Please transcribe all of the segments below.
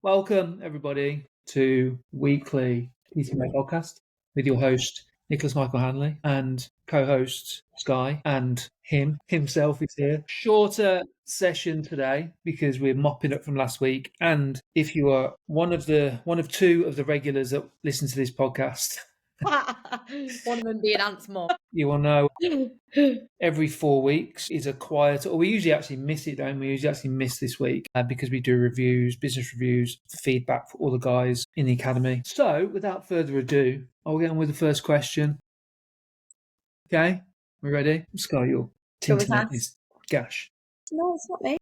Welcome, everybody, to weekly PCMA podcast with your host, Nicholas Michael Hanley, and co-host, Sky, and himself is here. Shorter session today because we're mopping up from last week. And if you are one of two of the regulars that listen to this podcast, One of them being Ant's mum. you will know every 4 weeks is a quiet, or we usually actually miss it, don't we? We usually actually miss this week because we do reviews, business reviews, feedback for all the guys in the academy. So without further ado, I'll get on with the first question. Okay, we ready? Sky, your internet is gash. No, it's not me.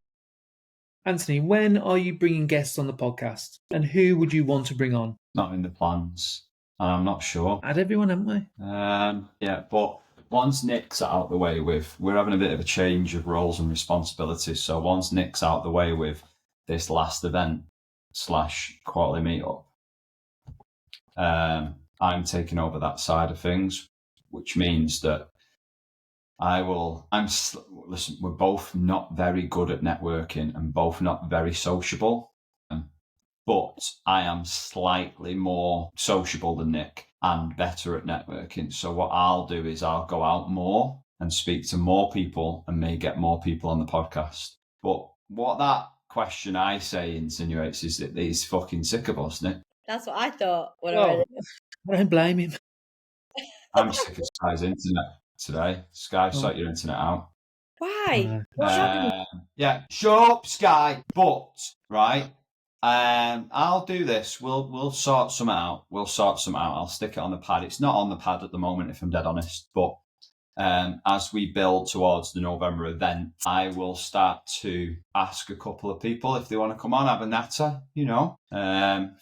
Anthony, when are you bringing guests on the podcast? And who would you want to bring on? Not in the plans. I'm not sure. Add everyone, haven't we? Yeah, but once Nick's out the way with, we're having a bit of a change of roles and responsibilities. So once Nick's out the way with this last event / quarterly meetup, I'm taking over that side of things, which means that listen, we're both not very good at networking and both not very sociable. But I am slightly more sociable than Nick and better at networking. So what I'll do is I'll go out more and speak to more people and may get more people on the podcast. But what that question I say insinuates is that he's fucking sick of us, Nick. That's what I thought. I don't blame him. I'm sick of Sky's internet today. Sky, sort your internet out. Why? Yeah, shut up, Sky. But, right... I'll do this. We'll sort some out. I'll stick it on the pad. It's not on the pad at the moment, if I'm dead honest. But as we build towards the November event, I will start to ask a couple of people if they want to come on, have a natter, if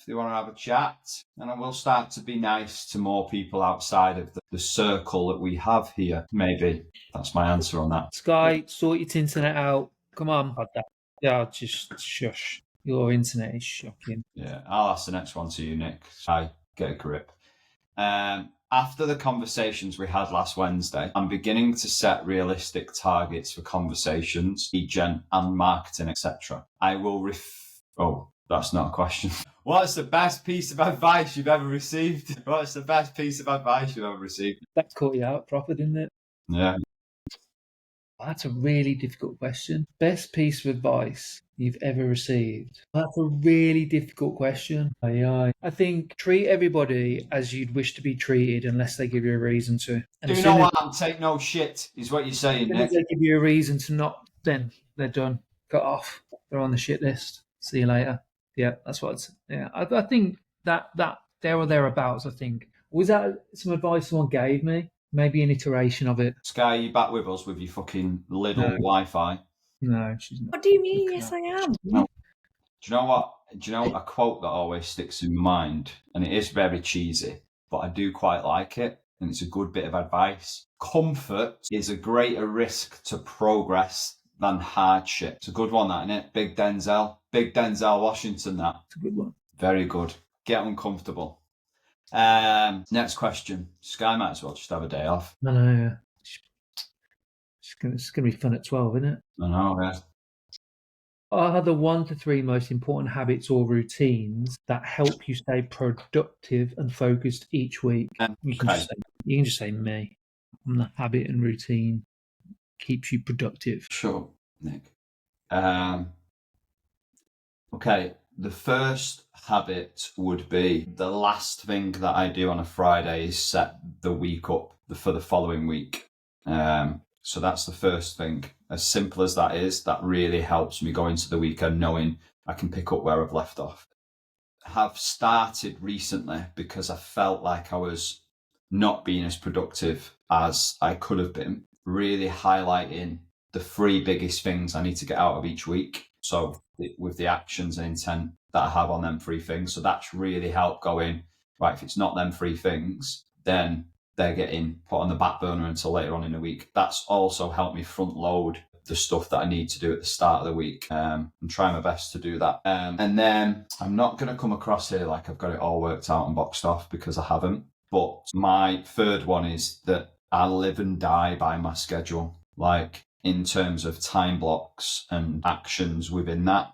they want to have a chat. And I will start to be nice to more people outside of the circle that we have here. Maybe that's my answer on that. Sky, sort your internet out. Come on. Yeah, just shush. Your internet is shocking. Yeah, I'll ask the next one to you, Nick. I get a grip. After the conversations we had last Wednesday, I'm beginning to set realistic targets for conversations, lead gen and marketing, etc. I will Oh, that's not a question. What's the best piece of advice you've ever received? That caught you out proper, didn't it? Yeah. That's a really difficult question. Best piece of advice you've ever received? That's a really difficult question. I think treat everybody as you'd wish to be treated unless they give you a reason to. And do no harm, take no shit, is what you're saying, Nick. If they give you a reason to not, then they're done. Cut off. They're on the shit list. See you later. Yeah, that's what it's... Yeah, I think that there or thereabouts, I think. Was that some advice someone gave me? Maybe an iteration of it. Sky, you back with us with your fucking little Wi-Fi? No, she's not. What do you mean? Yes, I am. No. Do you know what? Do you know a quote that always sticks in my mind? And it is very cheesy, but I do quite like it. And it's a good bit of advice. Comfort is a greater risk to progress than hardship. It's a good one, that, isn't it? Big Denzel Washington, that. It's a good one. Very good. Get uncomfortable. Next question. Sky might as well just have a day off. I know. It's going to be fun at 12, isn't it? I know, yeah. Are the 1 to 3 most important habits or routines that help you stay productive and focused each week? You can just say me. I'm the habit and routine keeps you productive. Sure, Nick. Okay. The first habit would be the last thing that I do on a Friday is set the week up for the following week. So that's the first thing. As simple as that is, that really helps me go into the weekend knowing I can pick up where I've left off. I have started recently because I felt like I was not being as productive as I could have been, really highlighting the 3 biggest things I need to get out of each week. So with the actions and intent that I have on them 3 things. So that's really helped going, right, if it's not them 3 things, then they're getting put on the back burner until later on in the week. That's also helped me front load the stuff that I need to do at the start of the week and try my best to do that. And then I'm not going to come across here like I've got it all worked out and boxed off because I haven't. But my third one is that I live and die by my schedule. Like in terms of time blocks and actions within that.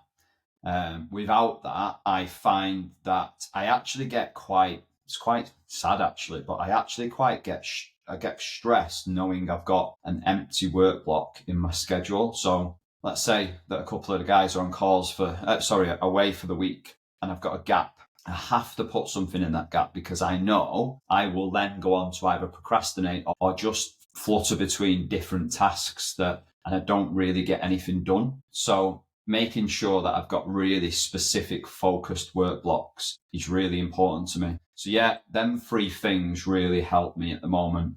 Without that, I find that I actually get it's quite sad actually, but I actually I get stressed knowing I've got an empty work block in my schedule. So let's say that a couple of the guys are on calls away for the week, and I've got a gap. I have to put something in that gap because I know I will then go on to either procrastinate or just flutter between different tasks and I don't really get anything done. So making sure that I've got really specific focused work blocks is really important to me. So yeah, them 3 things really help me at the moment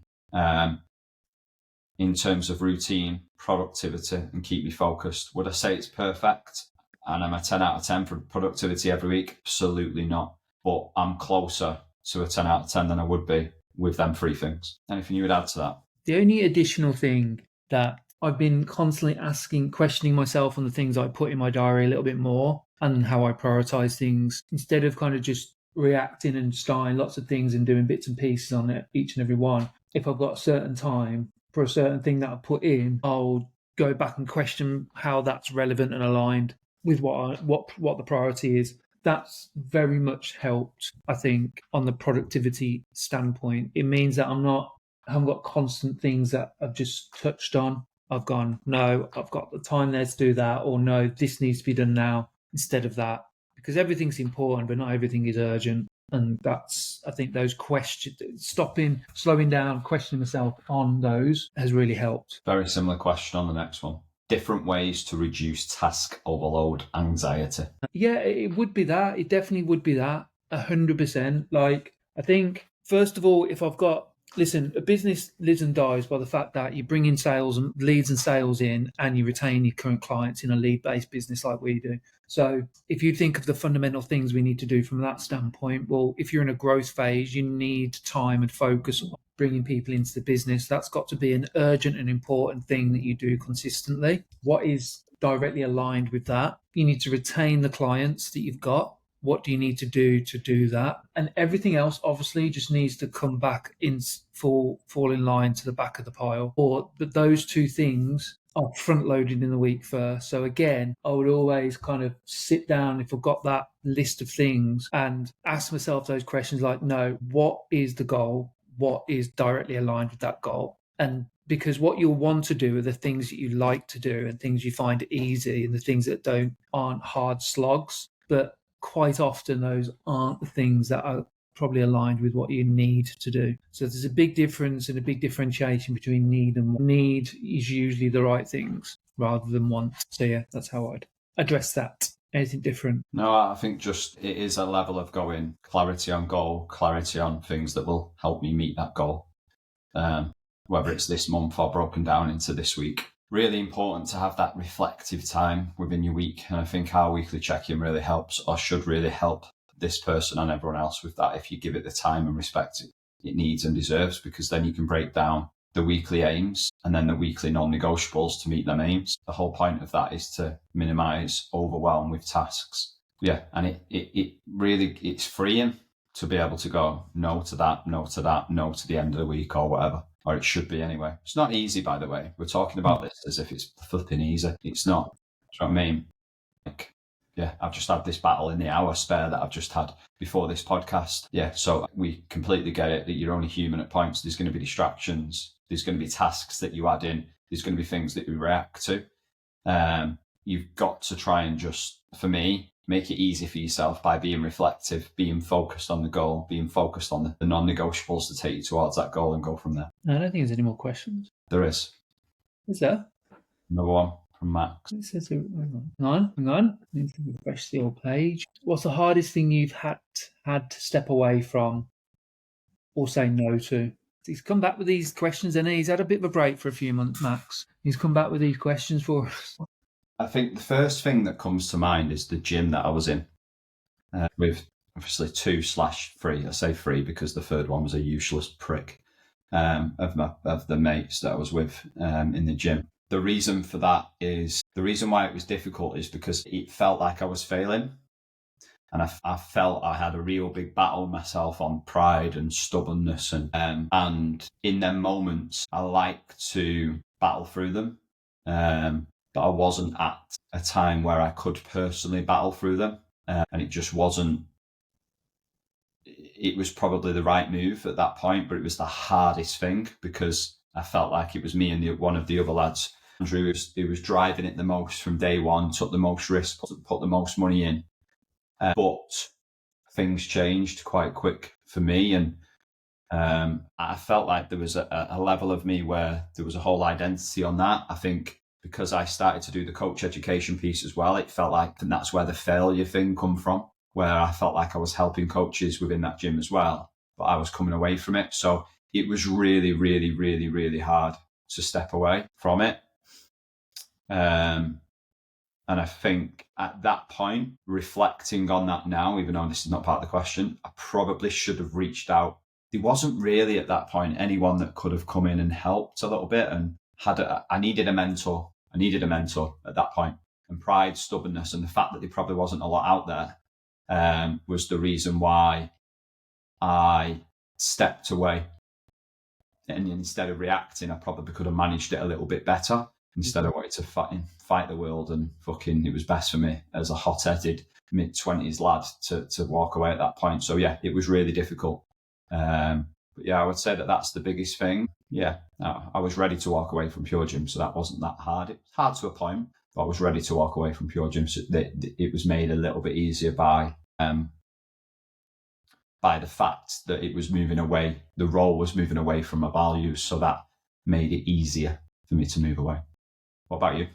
in terms of routine, productivity, and keep me focused. Would I say it's perfect? And I'm a 10 out of 10 for productivity every week? Absolutely not. But I'm closer to a 10 out of 10 than I would be with them 3 things. Anything you would add to that? The only additional thing that I've been constantly questioning myself on the things I put in my diary a little bit more and how I prioritize things instead of kind of just reacting and starting lots of things and doing bits and pieces on it, each and every one. If I've got a certain time for a certain thing that I put in, I'll go back and question how that's relevant and aligned with what the priority is. That's very much helped, I think, on the productivity standpoint. It means that I haven't got constant things that I've just touched on. I've gone, no, I've got the time there to do that, or no, this needs to be done now instead of that. Because everything's important, but not everything is urgent. And that's, I think, those questions, slowing down, questioning myself on those has really helped. Very similar question on the next one. Different ways to reduce task overload anxiety. Yeah, it would be that. It definitely would be that. 100%. Like, I think, first of all, if I've got, listen, a business lives and dies by the fact that you bring in leads and sales in, and you retain your current clients in a lead-based business like we do. So if you think of the fundamental things we need to do from that standpoint, well, if you're in a growth phase, you need time and focus on bringing people into the business. That's got to be an urgent and important thing that you do consistently. What is directly aligned with that? You need to retain the clients that you've got. What do you need to do that? And everything else obviously just needs to come back fall in line to the back of the pile. But those 2 things are front loaded in the week first. So again, I would always kind of sit down if I've got that list of things and ask myself those questions like, no, what is the goal? What is directly aligned with that goal? And because what you'll want to do are the things that you like to do and things you find easy and the things that aren't hard slogs. But quite often those aren't the things that are probably aligned with what you need to do. So there's a big difference and a big differentiation between need and want. Need is usually the right things rather than want. So yeah, that's how I'd address that. Anything different? No, I think just it is a level of going clarity on goal, clarity on things that will help me meet that goal. Whether it's this month or broken down into this week. Really important to have that reflective time within your week. And I think our weekly check-in really helps, or should really help this person and everyone else with that if you give it the time and respect it needs and deserves, because then you can break down the weekly aims and then the weekly non-negotiables to meet them aims. The whole point of that is to minimise overwhelm with tasks. Yeah, and it's freeing to be able to go no to that, no to that, no to the end of the week or whatever. Or it should be anyway. It's not easy, by the way. We're talking about this as if it's flipping easy. It's not. Do you know what I mean? Like, yeah, I've just had this battle in the hour spare that I've just had before this podcast. Yeah, so we completely get it that you're only human at points. There's going to be distractions. There's going to be tasks that you add in. There's going to be things that you react to. You've got to try and just, for me, make it easy for yourself by being reflective, being focused on the goal, being focused on the non-negotiables to take you towards that goal and go from there. I don't think there's any more questions. There is. Is there? Another one from Max. It says, hang on. I need to refresh the old page. What's the hardest thing you've had to step away from or say no to? He's come back with these questions, and he's had a bit of a break for a few months, Max. He's come back with these questions for us. I think the first thing that comes to mind is the gym that I was in with obviously 2/3. I say 3 because the third one was a useless prick of the mates that I was with in the gym. The reason for that is, the reason why it was difficult is because it felt like I was failing. And I felt I had a real big battle with myself on pride and stubbornness. And in them moments, I like to battle through them. but I wasn't at a time where I could personally battle through them. And it just wasn't, it was probably the right move at that point, but it was the hardest thing because I felt like it was me and one of the other lads. Andrew, who was driving it the most from day one, took the most risk, put the most money in. But things changed quite quick for me, and I felt like there was a level of me where there was a whole identity on that. I think because I started to do the coach education piece as well, it felt like, and that's where the failure thing come from, where I felt like I was helping coaches within that gym as well, but I was coming away from it. So it was really, really, really, really hard to step away from it. And I think at that point, reflecting on that now, even though this is not part of the question, I probably should have reached out. There wasn't really at that point anyone that could have come in and helped a little bit, and I needed a mentor. I needed a mentor at that point. And pride, stubbornness, and the fact that there probably wasn't a lot out there was the reason why I stepped away. And instead of reacting, I probably could have managed it a little bit better. Instead, I wanted to fight the world, and fucking, it was best for me as a hot-headed mid-20s lad to walk away at that point. So yeah, it was really difficult. But yeah, I would say that that's the biggest thing. Yeah, I was ready to walk away from Pure Gym, so that wasn't that hard. It was hard to a point, but I was ready to walk away from Pure Gym. So it was made a little bit easier by the fact that it was moving away. The role was moving away from my values, so that made it easier for me to move away. What about you?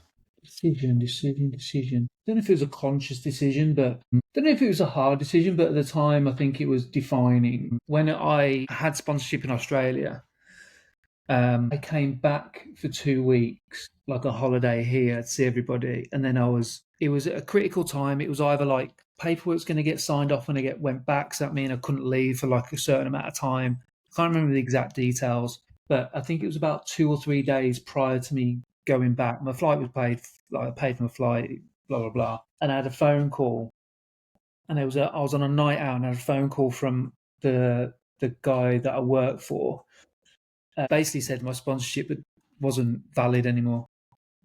Decision. Don't know if it was a conscious decision, but don't know if it was a hard decision, but at the time I think it was defining. When I had sponsorship in Australia, I came back for 2 weeks, like a holiday here to see everybody. And then it was a critical time. It was either like paperwork was going to get signed off when I went back. So that meant I couldn't leave for like a certain amount of time. I can't remember the exact details, but I think it was about 2 or 3 days prior to me going back. My flight was paid, like I paid for my flight, blah, blah, blah. And I had a phone call, and I was on a night out, and I had a phone call from the guy that I work for. Basically said my sponsorship wasn't valid anymore.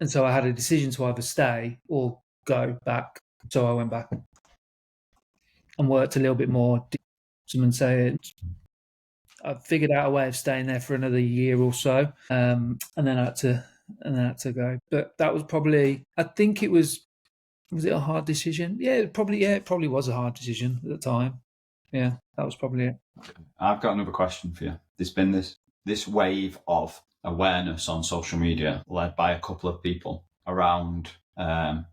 And so I had a decision to either stay or go back. So I went back and worked a little bit more. Someone say it. I figured out a way of staying there for another year or so, and then I had to go. But that was probably, I think it was it a hard decision? Yeah, it probably was a hard decision at the time. Yeah, that was probably it. I've got another question for you. There's been this wave of awareness on social media led by a couple of people around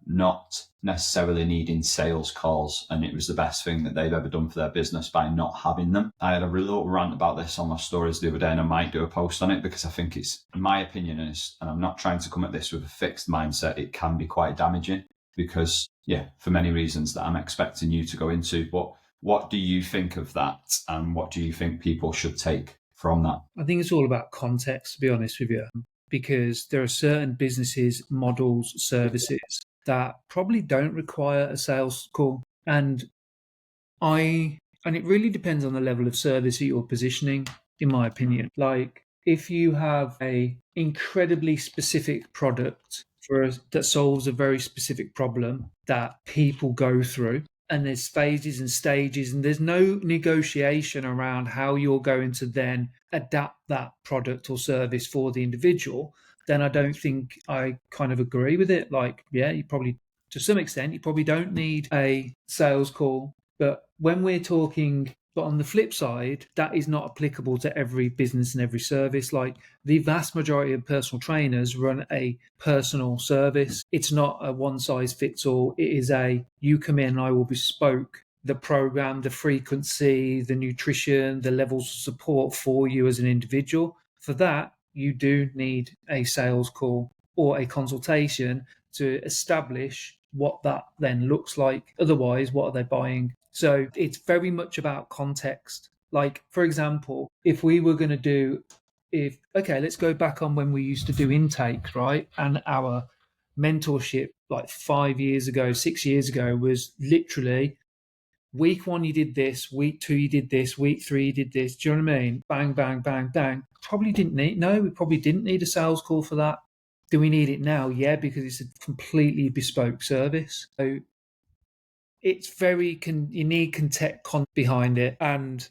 not necessarily needing sales calls, and it was the best thing that they've ever done for their business by not having them. I had a little rant about this on my stories the other day, and I might do a post on it because I think it's, in my opinion, and I'm not trying to come at this with a fixed mindset, it can be quite damaging because, yeah, for many reasons that I'm expecting you to go into. But what do you think of that, and what do you think people should take from that? I think it's all about context, to be honest with you, because there are certain businesses, models, services that probably don't require a sales call. And it really depends on the level of service that you're positioning, in my opinion. Like if you have a incredibly specific product that solves a very specific problem that people go through, and there's phases and stages, and there's no negotiation around how you're going to then adapt that product or service for the individual, then I don't think I kind of agree with it. Like, yeah, you probably, to some extent, you probably don't need a sales call. But when we're talking, but on the flip side, that is not applicable to every business and every service. Like the vast majority of personal trainers run a personal service. It's not a one size fits all. It is you come in, I will bespoke the program, the frequency, the nutrition, the levels of support for you as an individual. For that, you do need a sales call or a consultation to establish what that then looks like. Otherwise, what are they buying? So it's very much about context. Like, for example, if we were going to let's go back on when we used to do intakes, right? And our mentorship like 5 years ago, 6 years ago was literally week 1, you did this, week 2, you did this, week 3, you did this. Do you know what I mean? Bang, bang, bang, bang. We probably didn't need a sales call for that. Do we need it now? Yeah, because it's a completely bespoke service. So it's very you need context behind it. And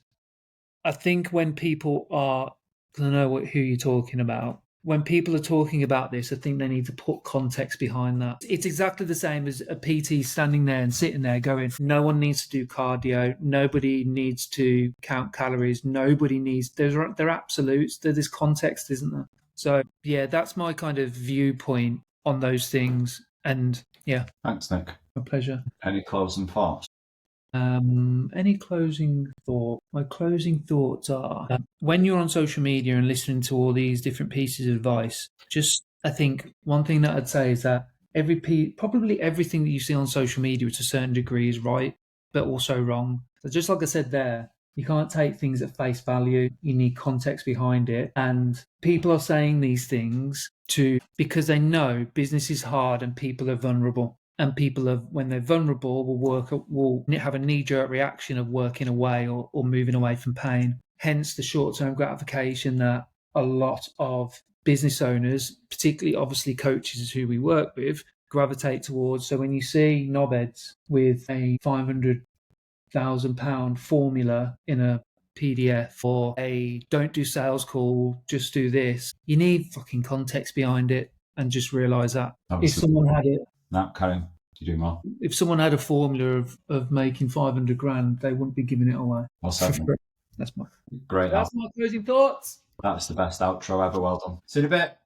I think when people are, I don't know who you're talking about. When people are talking about this, I think they need to put context behind that. It's exactly the same as a PT standing there and sitting there going, no one needs to do cardio. Nobody needs to count calories. Nobody needs, they're absolutes. There's context, isn't there? So, yeah, that's my kind of viewpoint on those things. And yeah. Thanks, Nick. My pleasure. Any closing thoughts? Any closing thought? My closing thoughts are when you're on social media and listening to all these different pieces of advice, I think one thing that I'd say is that probably everything that you see on social media to a certain degree is right, but also wrong. So just like I said there, you can't take things at face value. You need context behind it. And people are saying these things because they know business is hard and people are vulnerable. And people, when they're vulnerable, will have a knee-jerk reaction of working away or moving away from pain. Hence the short-term gratification that a lot of business owners, particularly obviously coaches who we work with, gravitate towards. So when you see knobheads with a £500,000 formula in a PDF or a don't do sales call, just do this, you need fucking context behind it and just realise that. Obviously. If someone had it... No, Karen, you do more. If someone had a formula of making 500 grand, they wouldn't be giving it away. What's that? That's my great. That's my closing thoughts. That's the best outro ever. Well done. See you in a bit.